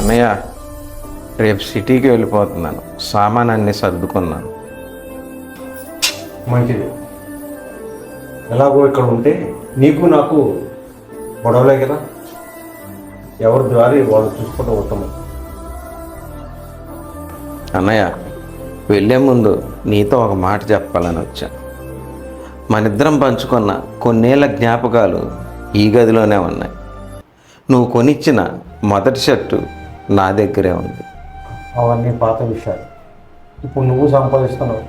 అన్నయ్య, రేపు సిటీకి వెళ్ళిపోతున్నాను. సామాన్ అన్నీ సర్దుకున్నాను. మంచిది. ఎలాగో ఇక్కడ ఉంటే నీకు నాకు గొడవలే కదా, ఎవరి దారి వాళ్ళు చూసుకోవడం ఉత్తమం. అన్నయ్య, వెళ్ళే ముందు నీతో ఒక మాట చెప్పాలని వచ్చాను. మనిద్దరం పంచుకున్న కొన్నేళ్ల జ్ఞాపకాలు ఈ గదిలోనే ఉన్నాయి. నువ్వు కొనిచ్చిన మొదటి షర్టు నా దగ్గరే ఉంది. అవన్నీ పాత విషయాలు. ఇప్పుడు నువ్వు సంపాదిస్తున్నావు,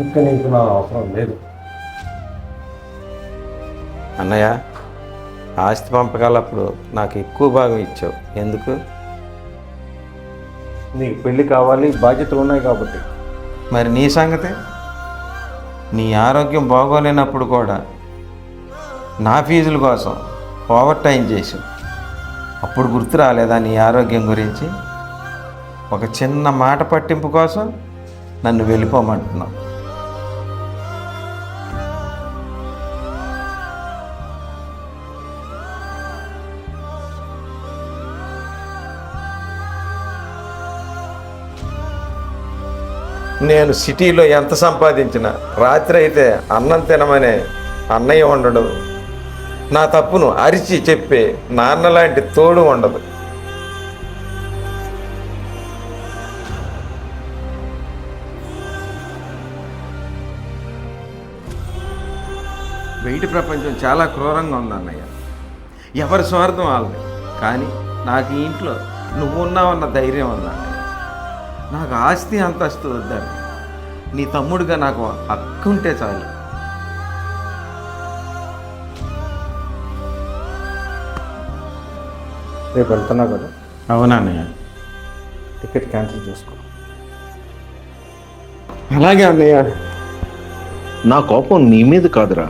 ఇంకా నీకు నా అవసరం లేదు. అన్నయ్య, ఆస్తి పంపకాలప్పుడు నాకు ఎక్కువ భాగం ఇచ్చావు. ఎందుకు? నీకు పెళ్ళి కావాలి, బాధ్యతలు ఉన్నాయి కాబట్టి. మరి నీ సంగతి? నీ ఆరోగ్యం బాగోలేనప్పుడు కూడా నా ఫీజుల కోసం ఓవర్ టైం చేసావు. అప్పుడు గుర్తు రాలేదా నీ ఆరోగ్యం గురించి? ఒక చిన్న మాట పట్టింపు కోసం నన్ను వెళ్ళిపోమంటున్నావు. నేను సిటీలో ఎంత సంపాదించినా రాత్రి అయితే అన్నం తినమనే అన్నయ్య ఉండడు. నా తప్పును అరిచి చెప్పే నాన్న లాంటి తోడు ఉండదు. బయట ప్రపంచం చాలా క్రూరంగా ఉంది అన్నయ్య. ఎవరి స్వార్థం వాళ్ళది. కానీ నాకు ఈ ఇంట్లో నువ్వు ఉన్నావన్న ధైర్యం ఉంది అన్నయ్య. నాకు ఆస్తి అంతస్తు వద్దని, నీ తమ్ముడిగా నాకు హక్కు ఉంటే చాలు. రేపు వెళ్తున్నావు కదా? అవునా అన్నయ్య? టికెట్ క్యాన్సిల్ చేసుకో. అలాగే అన్నయ్య. నా కోపం నీ మీద కాదురా,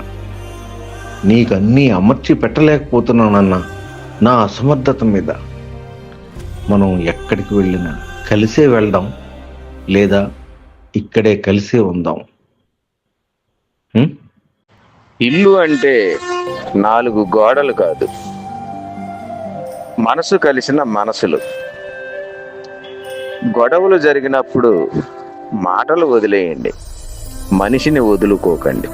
నీకన్నీ అమర్చి పెట్టలేకపోతున్నానన్న నా అసమర్థత మీద. మనం ఎక్కడికి వెళ్ళినా కలిసే వెళ్దాం, లేదా ఇక్కడే కలిసే ఉందాం. ఇల్లు అంటే 4 గోడలు కాదు, మనసు కలిసిన మనసులు. గొడవలు జరిగినప్పుడు మాటలు వదిలేయండి, మనిషిని వదులుకోకండి.